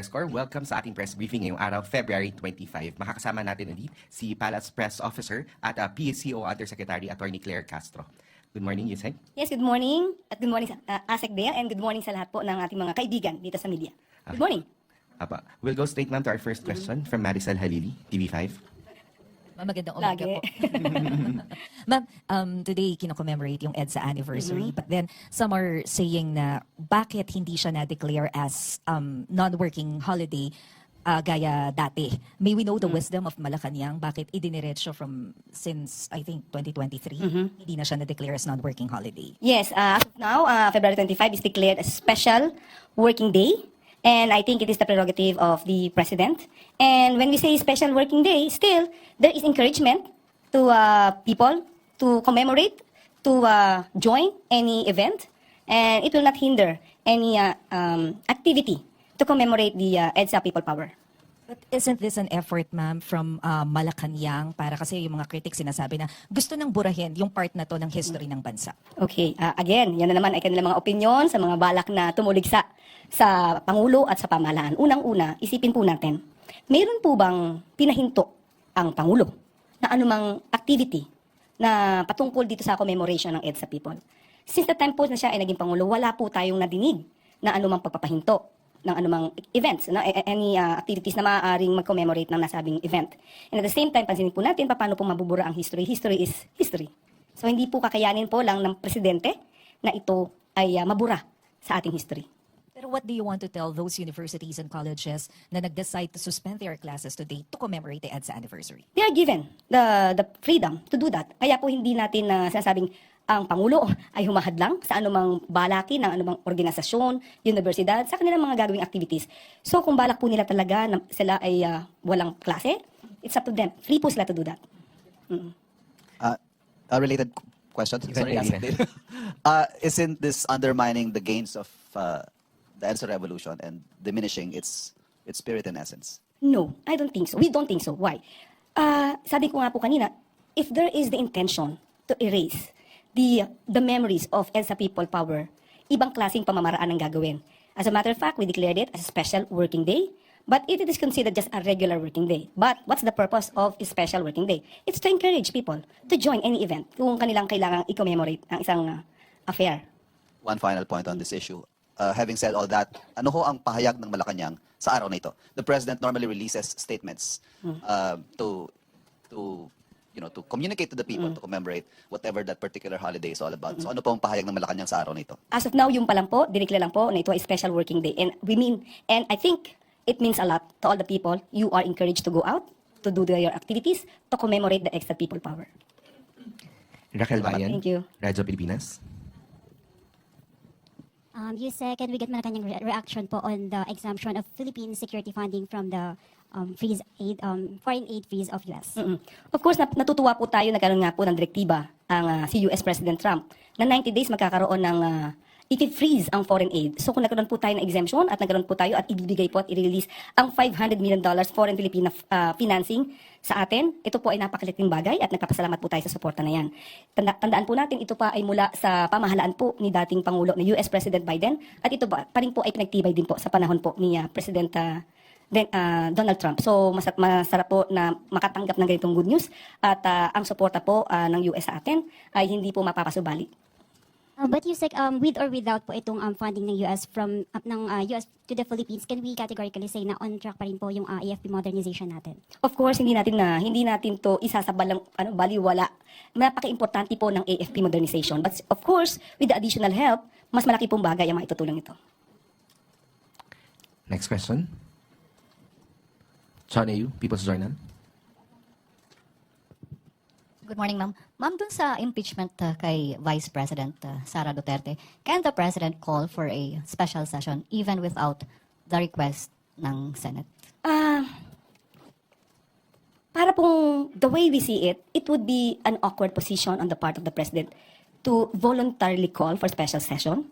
Score, welcome sa ating press briefing ngayong araw, February 25. Makakasama natin ulit si Palace Press Officer at PCO Undersecretary Attorney Claire Castro. Good morning, Yusek. Yes, good morning. At good morning sa Asek Dea and good morning sa lahat po ng ating mga kaibigan dito sa media. Good morning. Apa. We'll go straight ma'am to our first question from Maricel Halili, TV5. Magandang umaga Lagi. po. Ma'am, today kino-commemorate yung EDSA anniversary. But then some are saying na bakit hindi siya na-declare as non-working holiday gaya dati. May we know the wisdom of Malacanang? Bakit idiniretso from since I think 2023? Hindi na siya na-declare as non-working holiday. Yes, as of now, February 25 is declared a special working day. And I think it is the prerogative of the President. And when we say special working day, still, there is encouragement to people to commemorate, to join any event. And it will not hinder any activity to commemorate the EDSA People Power. But isn't this an effort, ma'am, from Malacanang para kasi yung mga critics sinasabi na gusto nang burahin yung part na to ng history ng bansa? Okay, again, yan na naman ay kanilang mga opinion sa mga balak na tumuligsa sa Pangulo at sa pamahalaan. Unang-una, isipin po natin, mayroon po bang pinahinto ang Pangulo na anumang activity na patungkol dito sa commemoration ng EDSA People? Since the time po na siya ay naging Pangulo, wala po tayong nadinig na anumang pagpapahinto ng anumang events, any activities na maaaring mag-commemorate ng nasabing event. And at the same time, pansinin po natin paano po mabubura ang history. History is history. So hindi po kakayanin po lang ng presidente na ito ay mabura sa ating history. Pero what do you want to tell those universities and colleges na nag-decide to suspend their classes today to commemorate the EDSA anniversary? They are given the freedom to do that. Kaya po hindi natin sinasabing ang Pangulo ay humahadlang sa anumang balaki ng anumang organisasyon, universidad, sa kanilang mga gagawing activities. So kung balak po nila talaga na sila ay walang klase, it's up to them. Free po sila to do that. A related question. Sorry, isn't this undermining the gains of the EDSA revolution and diminishing its spirit and essence? No, I don't think so. We don't think so. Why? Sabi ko nga po kanina, if there is the intention to erase the memories of EDSA People Power, ibang klaseng pamamaraan ang gagawin. As a matter of fact, we declared it as a special working day, but it is considered just a regular working day. But what's the purpose of a special working day? It's to encourage people to join any event kung kanilang kailangang i-commemorate ang isang affair. One final point on this issue. Having said all that, ano ho ang pahayag ng Malacanang sa araw na ito? The President normally releases statements to communicate to the people, to commemorate whatever that particular holiday is all about. So ano po ang pahayag ng Malacanang sa araw na ito? As of now, yung pa lang po, dineclare lang po na ito ay special working day. And I think it means a lot to all the people. You are encouraged to go out, to do your activities, to commemorate the EDSA People Power. Raquel Bayan, Thank you. Radyo Pilipinas. Yusek, can we get Malacanang reaction po on the exemption of Philippine security funding from the freeze aid, foreign aid freeze of US? Of course, natutuwa po tayo, nagkaroon nga po ng direktiba ang si US President Trump na 90 days magkakaroon ng i-freeze ang foreign aid. So kung nagkaroon po tayo ng exemption at nagkaroon po tayo at ibibigay po at i-release ang $500 million foreign Filipino financing sa atin, ito po ay napakaliting bagay at nagpapasalamat po tayo sa suporta na yan. Tandaan po natin, ito pa ay mula sa pamahalaan po ni dating Pangulo na US President Biden at ito pa rin po ay pinagtibay din po sa panahon po ni President Donald Trump. So masarap po na makatanggap ng ganitong good news at ang suporta po ng US sa atin ay hindi po mapapasubali. But Yusek, with or without po itong funding ng US from US to the Philippines, can we categorically say na on track pa rin po yung AFP modernization natin? Of course, hindi natin to isasabalang baliwala. Napaka-importante po ng AFP modernization. But of course, with the additional help, mas malaki pong bagay ang maitutulong ito. Next question. Chana Yu, People's Journal. Good morning, ma'am. Ma'am, dun sa impeachment kay Vice President Sara Duterte, can the President call for a special session even without the request ng Senate? Para pong the way we see it, it would be an awkward position on the part of the President to voluntarily call for special session,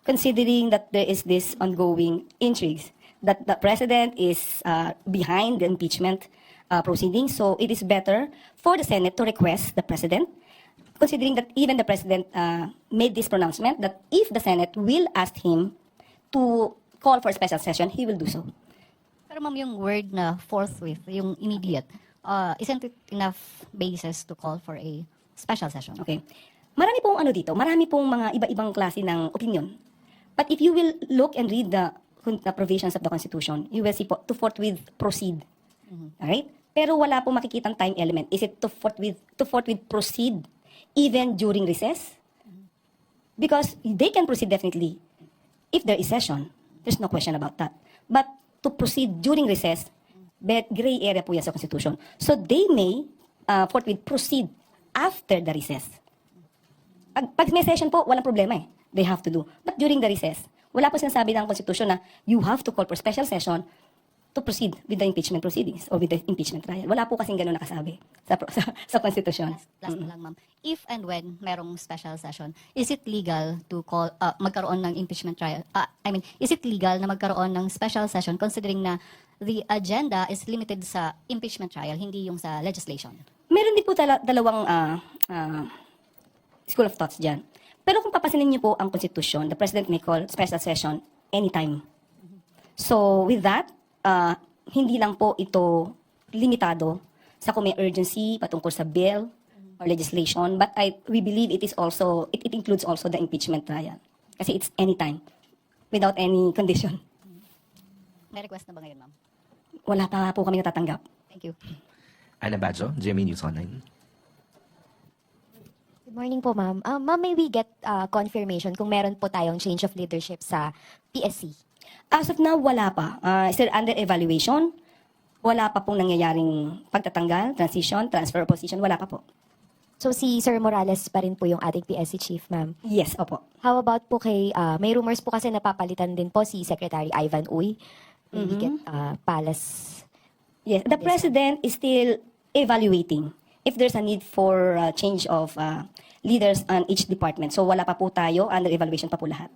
considering that there is this ongoing intrigues that the President is behind the impeachment proceedings. So it is better for the Senate to request the President, considering that even the President made this pronouncement that if the Senate will ask him to call for a special session, he will do so. Pero ma'am, yung word na forthwith, yung immediate, isn't it enough basis to call for a special session? Okay. Marami pong ano dito, marami pong mga iba-ibang klase ng opinion. But if you will look and read the provisions of the Constitution, you will see po, to forthwith proceed. Alright? Pero wala pong makikitang time element. Is it to forthwith proceed even during recess? Because they can proceed definitely if there is session. There's no question about that. But to proceed during recess, gray area po yan sa Constitution. So they may forthwith proceed after the recess. Pag may session po, walang problema eh. They have to do. But during the recess, wala po sinasabi ng Constitution na you have to call for special session to proceed with the impeachment proceedings or with the impeachment trial. Wala po kasing gano'n nakasabi sa Constitution. Last na lang, ma'am. If and when merong special session, is it legal to call, magkaroon ng impeachment trial? Is it legal na magkaroon ng special session considering na the agenda is limited sa impeachment trial, hindi yung sa legislation? Meron din po dalawang school of thoughts dyan. Pero kung papasinin niyo po ang Constitution, the President may call special session anytime. So with that, hindi lang po ito limitado sa kung may urgency patungkol sa bill or legislation, but we believe it includes also the impeachment trial. Kasi it's anytime, without any condition. May request na ba ngayon, ma'am? Wala pa po kami natatanggap. Thank you. Ana Badjo, GMA News Online. Good morning po, ma'am. Ma'am, may we get confirmation kung meron po tayong change of leadership sa PSC? As of now, wala pa. Still under evaluation. Wala pa pong nangyayaring pagtatanggal, transition, transfer of position. Wala pa po. So si Sir Morales pa rin po yung ating PSC chief, ma'am. Yes, opo. How about po kay, may rumors po kasi napapalitan din po si Secretary Ivan Uy. May we get Palace. Yes, the president is still evaluating if there's a need for change of leaders on each department. So wala pa po tayo, under evaluation pa po lahat.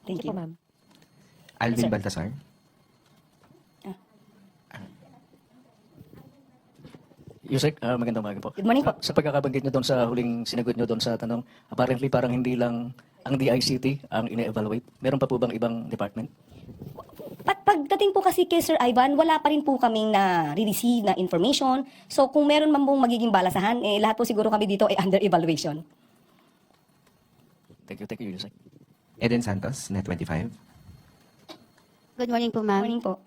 Thank Sige you. po, ma'am. Alvin sir. Baltasar. Yusek, magandang umaga po. Good morning po. Sa pagkakabanggit nyo doon sa huling sinagot nyo doon sa tanong, apparently parang hindi lang ang DICT ang ine-evaluate. Meron pa po bang ibang department? Pagdating po kasi kay Sir Ivan, wala pa rin po kaming na-receive na information. So kung meron man pong magiging balasahan, lahat po siguro kami dito ay under evaluation. Thank you, Yusek. Eden Santos, Net25. Good morning po, ma'am. Morning po.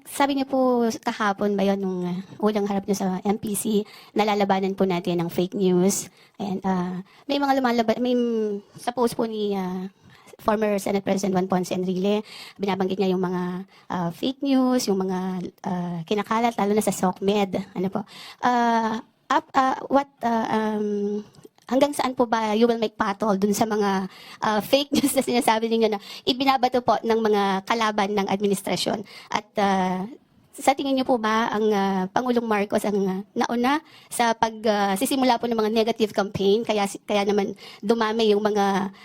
Sabi niyo po kahapon ba yun nung unang harap niyo sa MPC, nalalabanan po natin ng fake news. And may mga sa post po ni former Senate President Juan Ponce Enrile, binabanggit niya yung mga fake news, yung mga kinakalat, lalo na sa SOCMED. Ano po? Hanggang saan po ba you will make patol dun sa mga fake news na sinasabi ninyo na ibinabato po ng mga kalaban ng administrasyon? At sa tingin niyo po ba ang Pangulong Marcos ang nauna sa pagsisimula po ng mga negative campaign, kaya naman dumami yung mga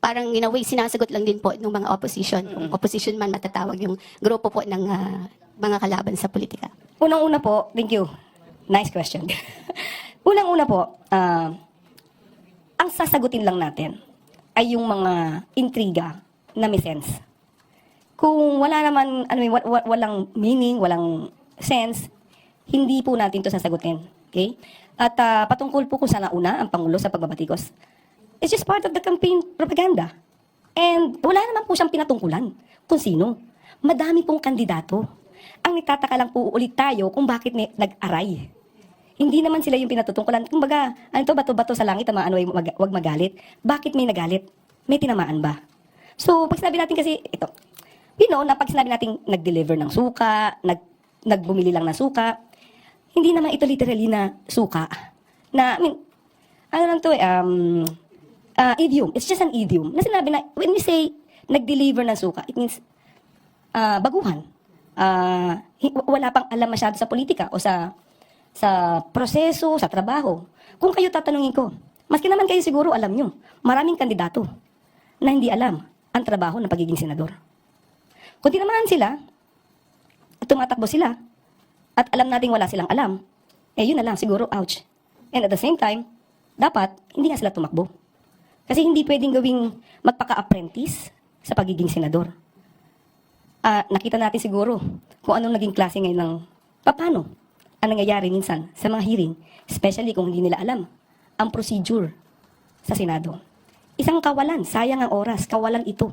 parang in a way sinasagot lang din po ng mga opposition, kung opposition man matatawag yung grupo po ng mga kalaban sa politika? Unang-una po, thank you. Nice question. Unang-una po, ang sasagutin lang natin ay yung mga intriga na may sense. Kung wala naman, walang meaning, walang sense, hindi po natin to sasagutin. Okay? At patungkol po kung saan nauna ang Pangulo sa pagbabatikos, it's just part of the campaign propaganda. And wala naman po siyang pinatungkulan kung sino. Madami pong kandidato. Ang nagtataka lang po ulit tayo kung bakit may nag-aray. Hindi naman sila yung pinatutungkulan. Kumbaga, bato-bato sa langit, wag magalit. Bakit may nagalit? May tinamaan ba? So, pag sinabi natin kasi, ito, na pag sinabi natin nag-deliver ng suka, nagbumili lang ng suka, hindi naman ito literally na suka. Idiom. It's just an idiom. Na sinabi na, when we say nag-deliver ng suka, it means baguhan. Wala pang alam masyado sa politika o sa proseso, sa trabaho. Kung kayo tatanungin ko, maski naman kayo siguro alam nyo, maraming kandidato na hindi alam ang trabaho ng pagiging senador. Kung tinamaan sila, at tumatakbo sila, at alam nating wala silang alam, yun na lang, siguro, ouch. And at the same time, dapat, hindi nga sila tumakbo. Kasi hindi pwedeng gawing magpaka-apprentice sa pagiging senador. nakita natin siguro kung anong naging klase ngayon ng paano ang nangyayari minsan sa mga hearing, especially kung hindi nila alam ang procedure sa Senado. Isang kawalan, sayang ang oras, kawalan ito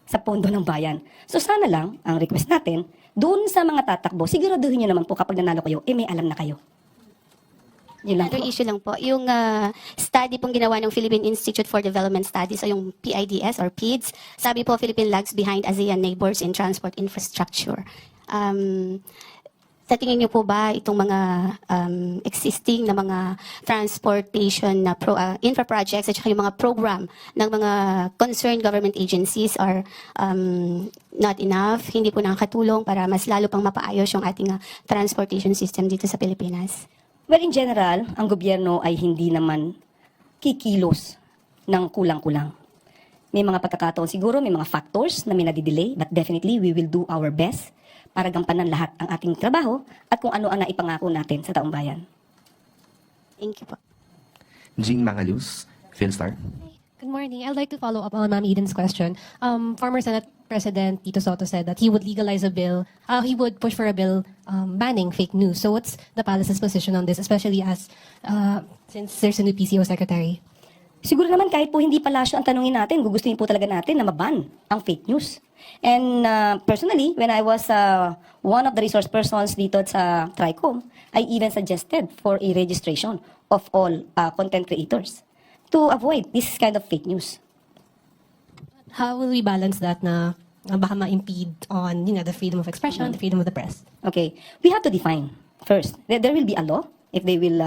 sa pondo ng bayan. So sana lang, ang request natin, doon sa mga tatakbo, siguraduhin nyo naman po kapag nanalo kayo, may alam na kayo. Yun lang Another po. issue lang po, yung study pong ginawa ng Philippine Institute for Development Studies o yung PIDS or PIDS, sabi po Philippine lags behind ASEAN neighbors in transport infrastructure. Sa tingin niyo po ba itong mga existing na mga transportation na infra projects at saka yung mga program ng mga concerned government agencies are not enough, hindi po nakakatulong para mas lalo pang mapaayos yung ating transportation system dito sa Pilipinas? Well, in general, ang gobyerno ay hindi naman kikilos ng kulang-kulang. May mga pagkakataon siguro, may mga factors na may nadidelay, but definitely we will do our best para gampanan lahat ang ating trabaho at kung ano ang naipangako natin sa taong bayan. Thank you po. Jing Mangalus, Philstar. Good morning. I'd like to follow up on Ma'am Eden's question. Former Senate President Tito Soto said that he would legalize a bill, he would push for a bill banning fake news. So what's the palace's position on this, especially as since there's a new PCO secretary? Siguro naman kahit po hindi palasyo ang tanungin natin, gugustuhin po talaga natin na maban ang fake news. And personally, when I was one of the resource persons dito sa TRICOM, I even suggested for a registration of all content creators to avoid this kind of fake news. How will we balance that na baka ma-impede on the freedom of expression, the freedom of the press? Okay, we have to define first. There will be a law. If they will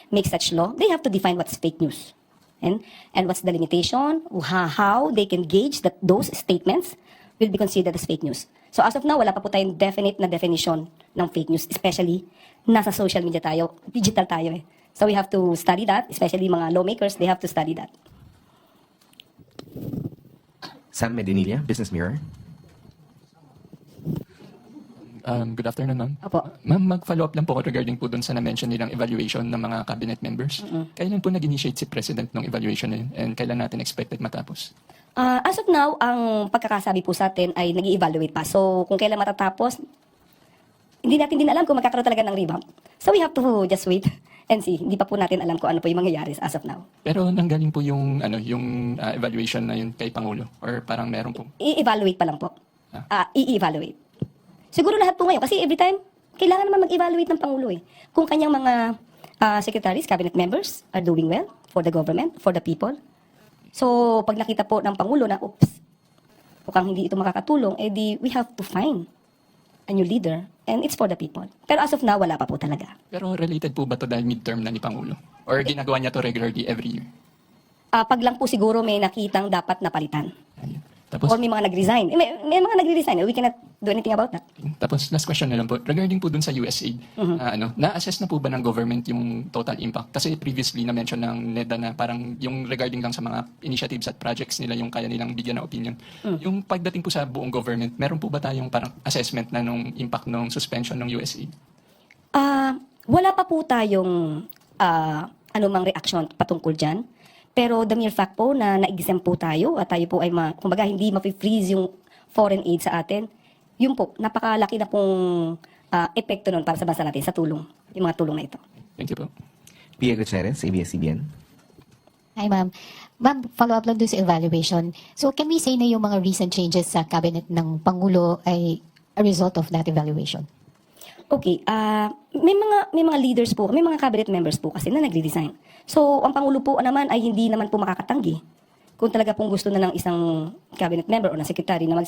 make such law, they have to define what's fake news. And what's the limitation, how they can gauge that those statements will be considered as fake news. So as of now, wala pa po tayong definite na definition ng fake news, especially nasa social media tayo, digital tayo eh. So we have to study that, especially mga lawmakers, they have to study that. Sam Medinilla, Business Mirror. Good afternoon, ma'am. Opo. Ma'am, mag-follow up lang po ako regarding po dun sa na-mention nilang evaluation ng mga cabinet members. Kailan po nag-initiate si President ng evaluation na yun? And kailan natin expected matapos? As of now, ang pagkakasabi po sa atin ay nag-i-evaluate pa. So kung kailan matatapos, hindi natin din alam kung magkakaroon talaga ng revamp. So we have to just wait and see. Hindi pa po natin alam kung ano po yung mangyayari as of now. Pero nanggaling po yung evaluation na yun kay Pangulo? Or parang meron po? I-evaluate pa lang po. I-evaluate. Siguro lahat po ngayon. Kasi every time, kailangan naman mag-evaluate ng Pangulo eh. Kung kanyang mga secretaries, cabinet members are doing well for the government, for the people. So, pag nakita po ng Pangulo na, oops, mukhang hindi ito makakatulong, edi we have to find a new leader and it's for the people. Pero as of now, wala pa po talaga. Pero related po ba to dahil midterm na ni Pangulo? Or ginagawa niya to regularly every year? Pag lang po siguro may nakitang dapat napalitan. Ayun. Tapos, Or may mga nag-resign. May mga nag-resign. We cannot do anything about that. Tapos last question na lang po. Regarding po dun sa USAID, na-assess na po ba ng government yung total impact? Kasi previously na-mention ng NEDA na parang yung regarding lang sa mga initiatives at projects nila yung kaya nilang bigyan ng opinion. Yung pagdating po sa buong government, meron po ba tayong parang assessment na nung impact ng suspension ng USAID? Wala pa po tayong anumang reaksyon patungkol dyan. Pero the mere fact po na na-exempt po tayo at tayo po ay kumbaga hindi mapi-freeze yung foreign aid sa atin, yun po, napakalaki na pong epekto nun para sa bansa natin sa tulong, yung mga tulong na ito. Thank you po. Pia Gutierrez, ABS-CBN. Hi, ma'am. Ma'am, follow-up lang doon sa evaluation. So, can we say na yung mga recent changes sa cabinet ng Pangulo ay a result of that evaluation? Okay, may mga leaders po, may mga cabinet members po kasi na nagre-resign. So, ang Pangulo po naman ay hindi naman po makakatanggi kung talaga pong gusto na ng isang cabinet member o ng secretary na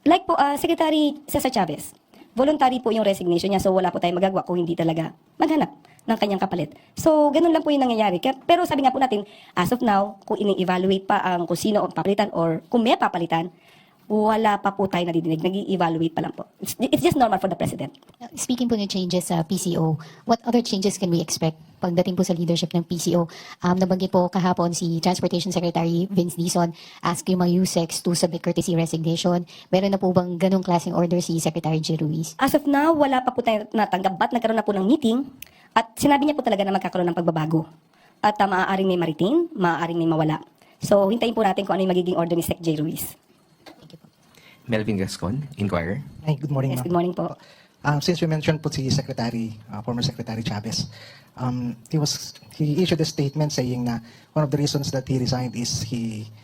like po, Secretary Cesar Chavez, voluntary po yung resignation niya, so wala po tayong magagawa kung hindi talaga maghanap ng kanyang kapalit. So, ganun lang po yung nangyayari. Pero sabi nga po natin, as of now, kung ini-evaluate pa ang kung sino ang papalitan or kung may papalitan, wala pa po tayo nadidinig. Nag-i-evaluate pa lang po. It's just normal for the President. Speaking po ng changes sa PCO, what other changes can we expect pagdating po sa leadership ng PCO? Nabanggit po kahapon si Transportation Secretary Vince Dizon ask yung mga USECs to submit courtesy resignation. Meron na po bang ganong klaseng order si Secretary G. Ruiz? As of now, wala pa po tayo natanggap. But nagkaroon na po ng meeting at sinabi niya po talaga na magkakaroon ng pagbabago. At maaaring may ma-retain, maaaring may mawala. So, hintayin po natin kung ano yung magiging order ni Sec. J. Ruiz. Melvin Gascon, Inquirer. Hi, good morning, Yes, ma'am. good morning po. Since you mentioned po si Secretary, former Secretary Chavez, he issued a statement saying na one of the reasons that he resigned is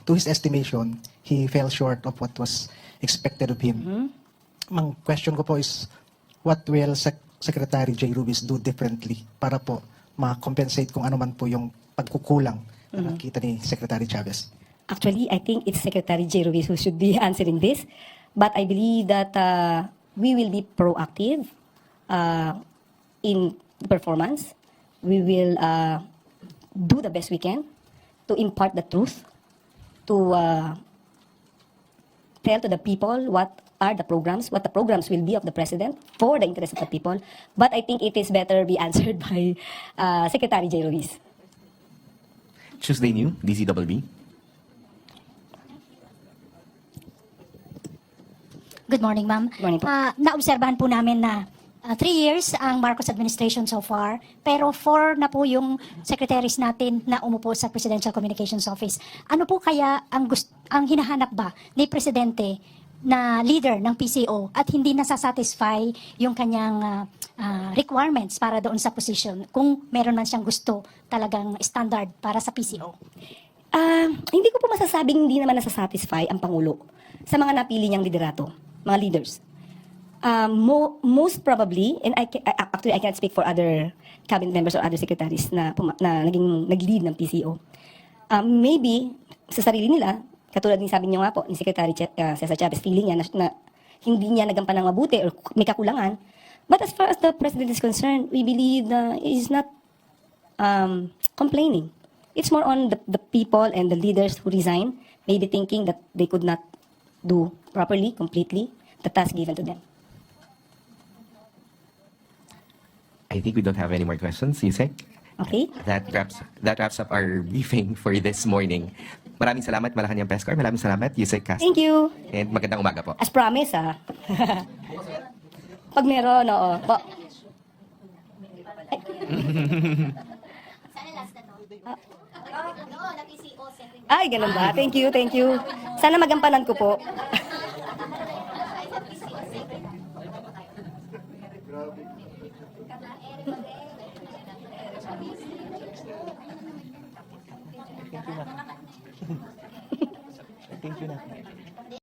to his estimation, he fell short of what was expected of him. Mang question ko po is, what will Secretary J. Ruiz do differently para po ma-compensate kung ano man po yung pagkukulang na nakita ni Secretary Chavez? Actually, I think it's Secretary J. Ruiz who should be answering this. But I believe that we will be proactive in performance. We will do the best we can to impart the truth, to tell to the people what are the programs, what the programs will be of the President for the interest of the people. But I think it is better be answered by Secretary J. Ruiz. Tuesday New, DZBB. Good morning, ma'am. Good morning po. Naobserbahan po namin na 3 years ang Marcos administration so far, pero 4 na po yung secretaries natin na umupo sa Presidential Communications Office. Ano po kaya ang hinahanap ba ni Presidente na leader ng PCO at hindi nasasatisfy yung kanyang requirements para doon sa position kung meron man siyang gusto talagang standard para sa PCO? Hindi ko po masasabing hindi naman nasasatisfy ang Pangulo sa mga napili niyang liderato, mga leaders. Most probably, and actually I can't speak for other cabinet members or other secretaries na naging nag-lead ng PCO. Maybe sa sarili nila, katulad ng sabi niyo nga po ni Secretary Cesar Chavez, feeling niya na hindi niya nagampan ng mabuti or may kakulangan. But as far as the President is concerned, we believe na he is not complaining. It's more on the people and the leaders who resign, maybe thinking that they could not do properly, completely, the task given to them. I think we don't have any more questions, Yusek. Okay? That wraps up our briefing for this morning. Maraming salamat, Malacanang Press Corps. Maraming salamat, Yusek Castro. Thank you. And magandang umaga po. As promised, Pag meron, oo. Ay, ganun ba? Thank you, thank you. Sana magampanan ko po. Thank you na.